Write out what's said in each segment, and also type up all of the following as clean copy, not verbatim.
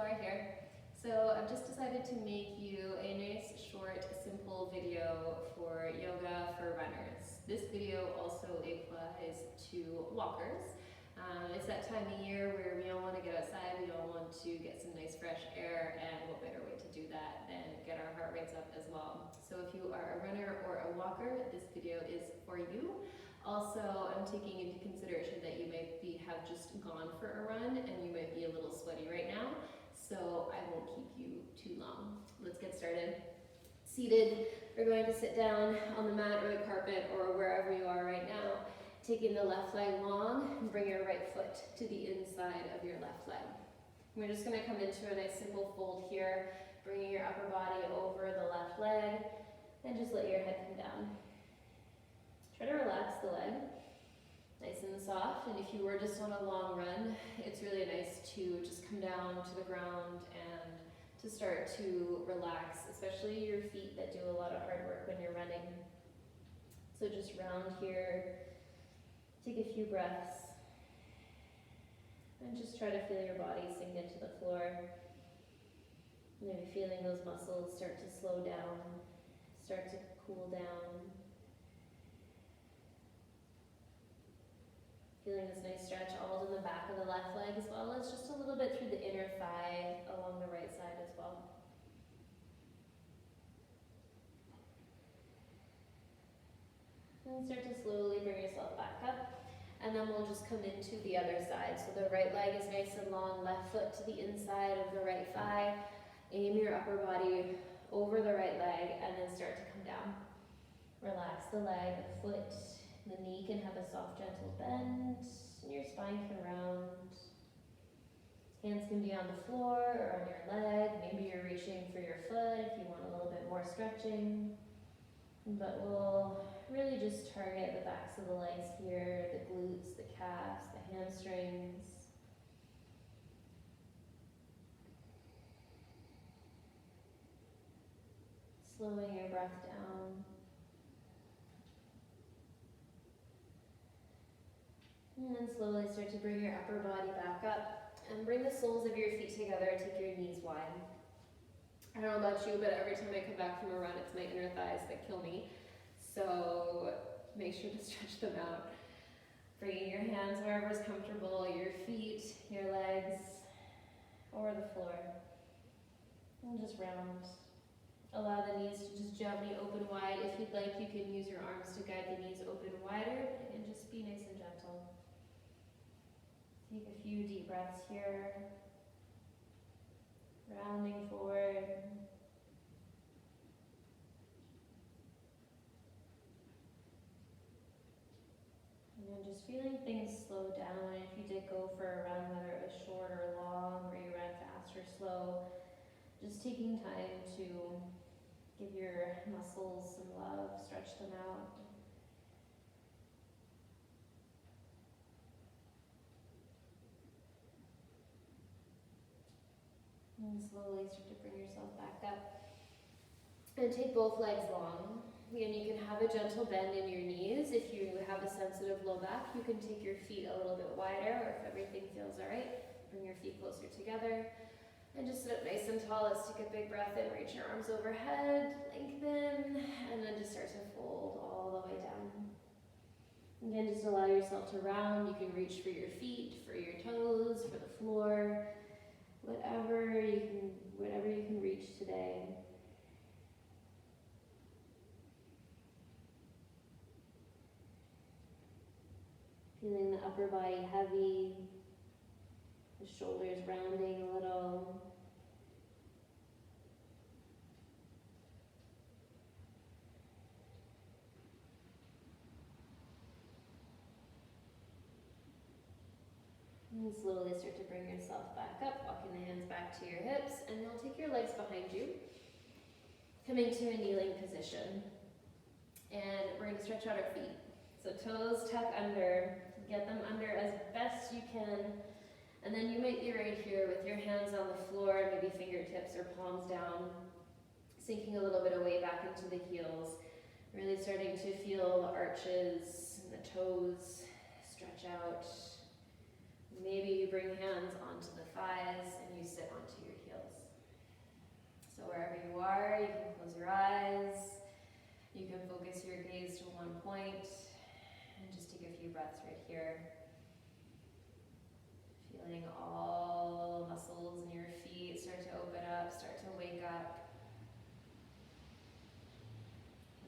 Laura here. So I've just decided to make you a nice, short, simple video for yoga for runners. This video also applies to walkers. It's that time of year where we all want to get outside, we all want to get some nice fresh air, and what better way to do that than get our heart rates up as well. So if you are a runner or a walker, this video is for you. Also, I'm taking into consideration that you might have just gone for a run and you might be a little sweaty right now, so I won't keep you too long. Let's get started. Seated, we're going to sit down on the mat or the carpet or wherever you are right now, taking the left leg long and bring your right foot to the inside of your left leg. We're just going to come into a nice simple fold here, bringing your upper body over the left leg, and just let your head come down. Try to relax the leg, nice and soft, and if you were just on a long run, it's really nice to just come down to the ground and to start to relax, especially your feet that do a lot of hard work when you're running. So just round here, take a few breaths, and just try to feel your body sink into the floor. Maybe feeling those muscles start to slow down, start to cool down. Feeling this nice stretch all in the back of the left leg, as well as just a little bit through the inner thigh along the right side as well. And start to slowly bring yourself back up. And then we'll just come into the other side. So the right leg is nice and long, left foot to the inside of the right thigh. Aim your upper body over the right leg and then start to come down. Relax the leg, the foot, the knee can have a soft, gentle bend, and your spine can round. Hands can be on the floor or on your leg. Maybe you're reaching for your foot if you want a little bit more stretching. But we'll really just target the backs of the legs here, the glutes, the calves, the hamstrings. Slowing your breath down. And then slowly start to bring your upper body back up and bring the soles of your feet together. Take your knees wide. I don't know about you, but every time I come back from a run, it's my inner thighs that kill me. So make sure to stretch them out. Bringing your hands wherever is comfortable, your feet, your legs, or the floor. And just round. Allow the knees to just gently open wide. If you'd like, you can use your arms to guide the knees open wider and just be nice and gentle. Take a few deep breaths here. Rounding forward. And then just feeling things slow down. If you did go for a run, whether it was short or long, or you ran fast or slow, just taking time to give your muscles some love, stretch them out. And slowly start to bring yourself back up. And take both legs long. Again, you can have a gentle bend in your knees. If you have a sensitive low back, you can take your feet a little bit wider, or if everything feels all right, bring your feet closer together. And just sit up nice and tall. Let's take a big breath in, reach your arms overhead, lengthen, and then just start to fold all the way down. Again, just allow yourself to round. You can reach for your feet, for your toes, for the floor, whatever you can reach today. Feeling the upper body heavy, the shoulders rounding a little. And slowly start to bring yourself back up, walking the hands back to your hips, and you'll take your legs behind you, coming to a kneeling position. And we're going to stretch out our feet. So toes tuck under, get them under as best you can. And then you might be right here with your hands on the floor, maybe fingertips or palms down, sinking a little bit away back into the heels, really starting to feel the arches and the toes stretch out. Maybe you bring hands onto the thighs and you sit onto your point. And just take a few breaths right here. Feeling all muscles in your feet start to open up, start to wake up.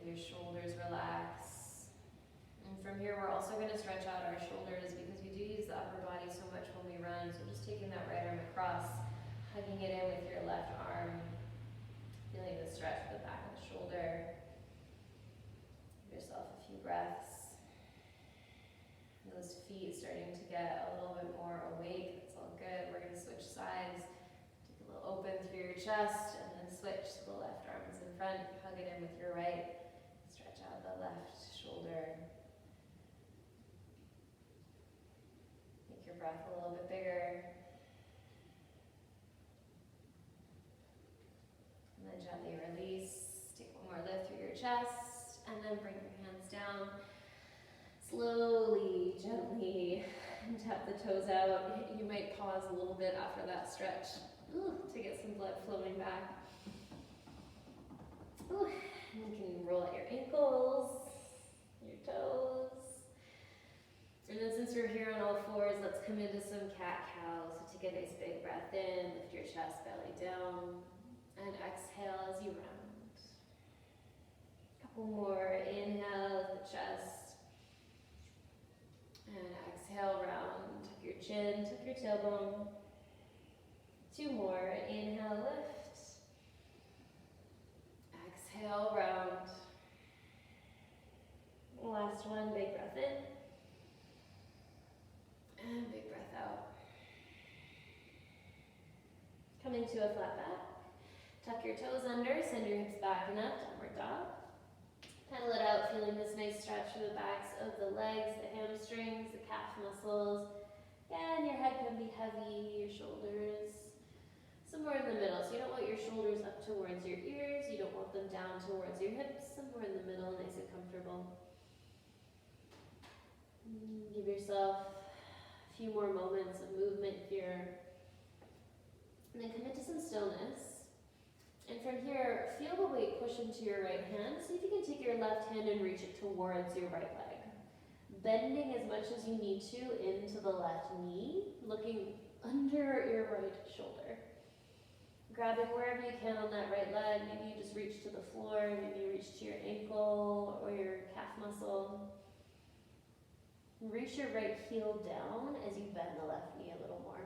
Your shoulders relax. And from here, we're also going to stretch out our shoulders because we do use the upper body so much when we run. So just taking that right arm across, hugging it in with your left arm, feeling the stretch of the back of the shoulder. Give yourself a few breaths. Those feet starting to get a little bit more awake. That's all good. We're going to switch sides. Take a little open through your chest and then switch to the left arm is in front. Hug it in with your right. Stretch out the left shoulder. Make your breath a little bit bigger. And then gently release. Take one more lift through your chest and then bring your hands down. Slowly, gently tap the toes out. You might pause a little bit after that stretch to get some blood flowing back. And you can roll out your ankles, your toes. And then since we're here on all fours, let's come into some cat-cows. So take a nice big breath in, lift your chest, belly down, and exhale as you round. Couple more, inhale, the chest. And exhale, round. Tuck your chin, tuck your tailbone. Two more. Inhale, lift. Exhale, round. Last one, big breath in. And big breath out. Coming to a flat back. Tuck your toes under, send your hips back and up, downward dog. Pedal it out, feeling this nice stretch through the backs of the legs, the hamstrings, the calf muscles. Again, your head can be heavy, your shoulders somewhere in the middle. So you don't want your shoulders up towards your ears, you don't want them down towards your hips, somewhere in the middle, nice and comfortable. Give yourself a few more moments of movement here. And then commit to some stillness. And from here, feel the weight push into your right hand. See if you can take your left hand and reach it towards your right leg. Bending as much as you need to into the left knee, looking under your right shoulder. Grabbing wherever you can on that right leg. Maybe you just reach to the floor, maybe you reach to your ankle or your calf muscle. Reach your right heel down as you bend the left knee a little more.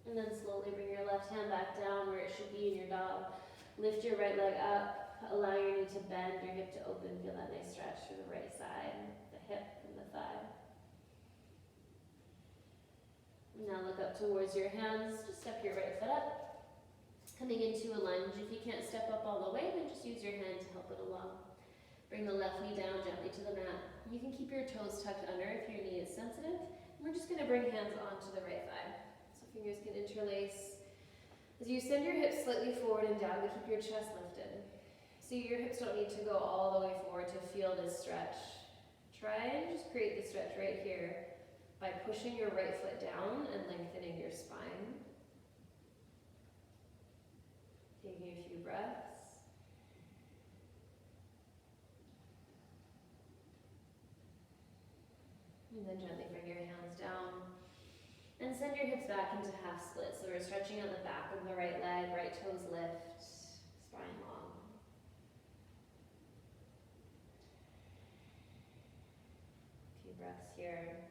And then slowly bring your left hand back down where it should be in your dog. Lift your right leg up. Allow your knee to bend, your hip to open. Feel that nice stretch through the right side, the hip and the thigh. Now look up towards your hands. Just step your right foot up. Coming into a lunge. If you can't step up all the way, then just use your hand to help it along. Bring the left knee down gently to the mat. You can keep your toes tucked under if your knee is sensitive. And we're just going to bring hands onto the right thigh. Fingers can interlace. As you send your hips slightly forward and down to keep your chest lifted. So your hips don't need to go all the way forward to feel this stretch. Try and just create the stretch right here by pushing your right foot down and lengthening your spine. Taking a few breaths. And then gently bring your hands down. And send your hips back into half split. So we're stretching out the back of the right leg, right toes lift, spine long. A few breaths here,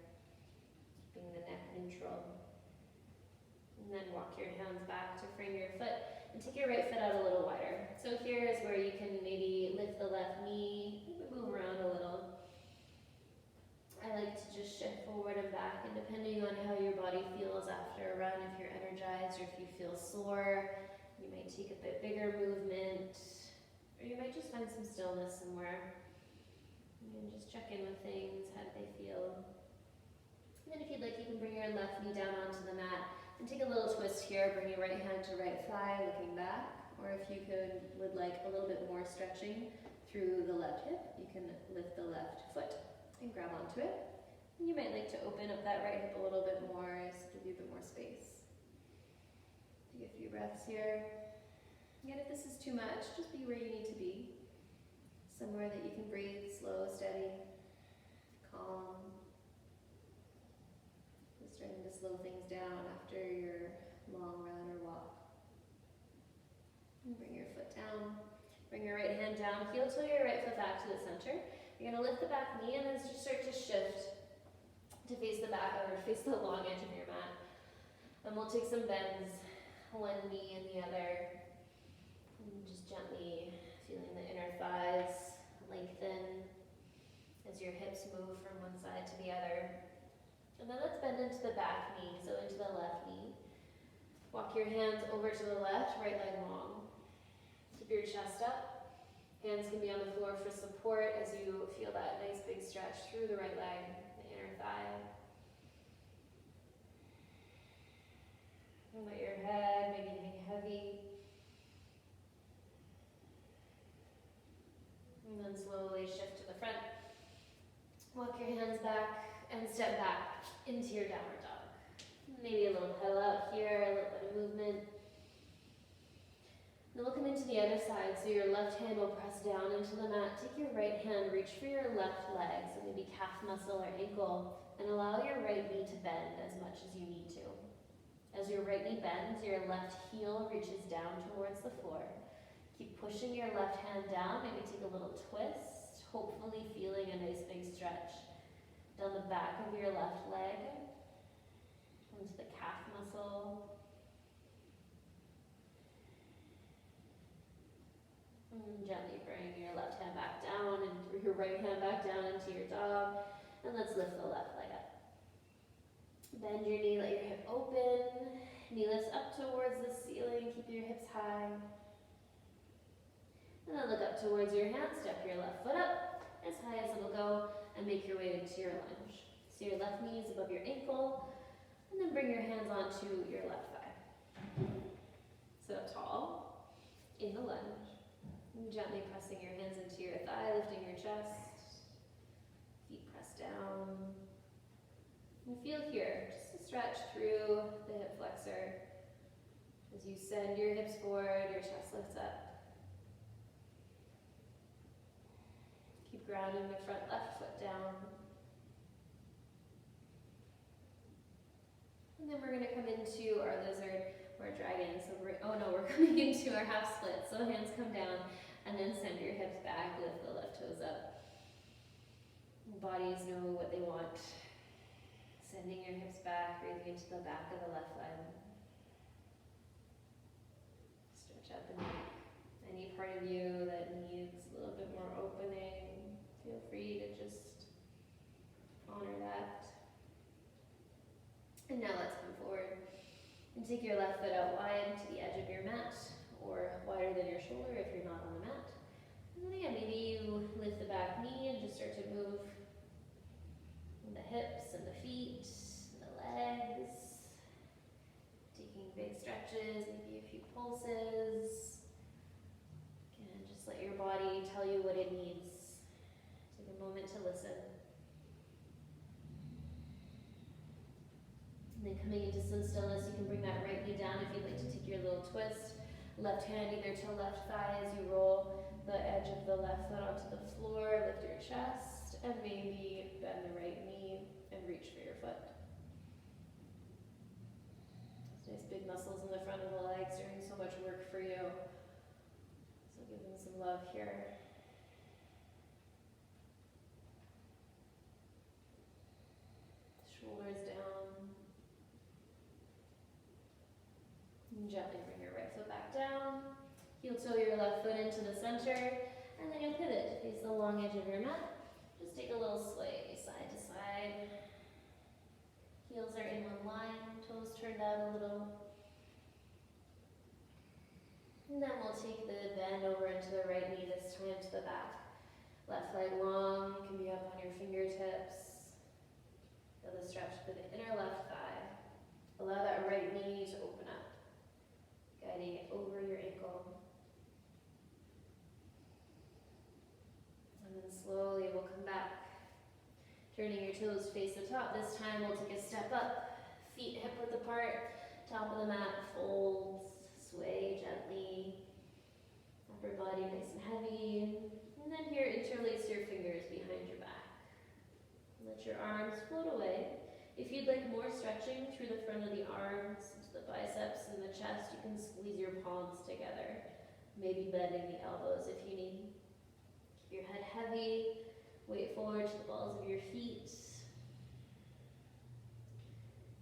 keeping the neck neutral. And then walk your hands back to frame your foot and take your right foot out a little wider. So here is where you can maybe lift the left knee, move around a little. I like to just shift forward and back, and depending on how your body feels after a run, if you're energized or if you feel sore, you might take a bit bigger movement, or you might just find some stillness somewhere. And just check in with things, how do they feel? And then if you'd like, you can bring your left knee down onto the mat and take a little twist here, bring your right hand to right thigh, looking back, or if you would like a little bit more stretching through the left hip, you can lift the left foot and grab onto it. And you might like to open up that right hip a little bit more, so give you a bit more space. Take a few breaths here. Again, if this is too much, just be where you need to be. Somewhere that you can breathe, slow, steady, calm. Just starting to slow things down after your long run or walk. And bring your foot down. Bring your right hand down. Heel toe your right foot back to the center. You're going to lift the back knee and then just start to shift to face the back or face the long edge of your mat. And we'll take some bends, one knee and the other. And just gently feeling the inner thighs lengthen as your hips move from one side to the other. And then let's bend into the back knee, so into the left knee. Walk your hands over to the left, right leg long. Keep your chest up. Hands can be on the floor for support as you feel that nice big stretch through the right leg, the inner thigh. And let your head maybe hang heavy. And then slowly shift to the front. Walk your hands back and step back into your downward dog. Maybe a little pedal out here, a little bit of movement. Then we'll come into the other side, so your left hand will press down into the mat. Take your right hand, reach for your left leg, so maybe calf muscle or ankle, and allow your right knee to bend as much as you need to. As your right knee bends, your left heel reaches down towards the floor. Keep pushing your left hand down, maybe take a little twist, hopefully feeling a nice big stretch down the back of your left leg, into the calf muscle. And gently bring your left hand back down and your right hand back down into your dog. And let's lift the left leg up. Bend your knee, let your hip open. Knee lifts up towards the ceiling, keep your hips high. And then look up towards your hand, step your left foot up as high as it'll go, and make your way into your lunge. So your left knee is above your ankle, and then bring your hands onto your left thigh. Sit up tall, in the lunge. And gently pressing your hands into your thigh, lifting your chest. Feet pressed down. And feel here, just a stretch through the hip flexor. As you send your hips forward, your chest lifts up. Keep grounding the front left foot down. And then we're going to come into our lizard or dragon. So we're coming into our half split. So hands come down and then send your hips back, lift the left toes up. Bodies know what they want. Sending your hips back, breathing into the back of the left leg. Stretch out the neck. Any part of you that needs a little bit more opening, feel free to just honor that. And now let's come forward and take your left foot out wide to the edge of your mat, or wider than your shoulder if you're not on the mat. And then again, maybe you lift the back knee and just start to move the hips and the feet, and the legs. Taking big stretches, maybe a few pulses. Again, just let your body tell you what it needs. Take a moment to listen. And then coming into some stillness, you can bring that right knee down if you'd like to take your little twist. Left hand either to left thigh as you roll the edge of the left foot onto the floor, lift your chest, and maybe bend the right knee and reach for your foot. Those nice big muscles in the front of the legs doing so much work for you. So give them some love here. Shoulders down. And gently bring your right foot back down. Heel toe your left foot into the center, and then you'll pivot to face the long edge of your mat. Just take a little sway side to side. Heels are in one line, toes turned out a little. And then we'll take the bend over into the right knee, this time to the back. Left leg long, can be up on your fingertips. Feel the stretch through the inner left thigh. Allow that right knee to open up, guiding it over your ankle. And then slowly we'll come back, turning your toes face the top. This time we'll take a step up, feet hip width apart, top of the mat folds, sway gently, upper body nice and heavy. And And then here, interlace your fingers behind your back. Let your arms float away. If you'd like more stretching through the front of the arms, into the biceps and the chest, you can squeeze your palms together, maybe bending the elbows if you need. Keep your head heavy, weight forward to the balls of your feet.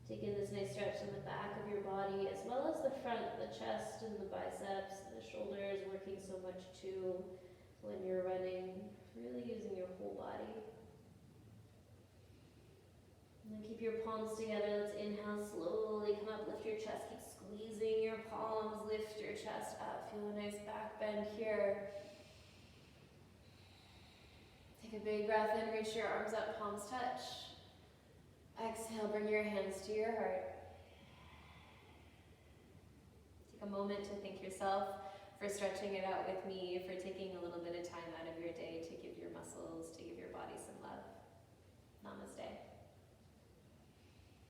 Take in this nice stretch in the back of your body, as well as the front, the chest and the biceps, the shoulders working so much too when you're running, really using your whole body. And then keep your palms together. Let's inhale, slowly come up, lift your chest, keep squeezing your palms, lift your chest up. Feel a nice back bend here. Take a big breath in, reach your arms up, palms touch. Exhale, bring your hands to your heart. Take a moment to thank yourself for stretching it out with me, for taking a little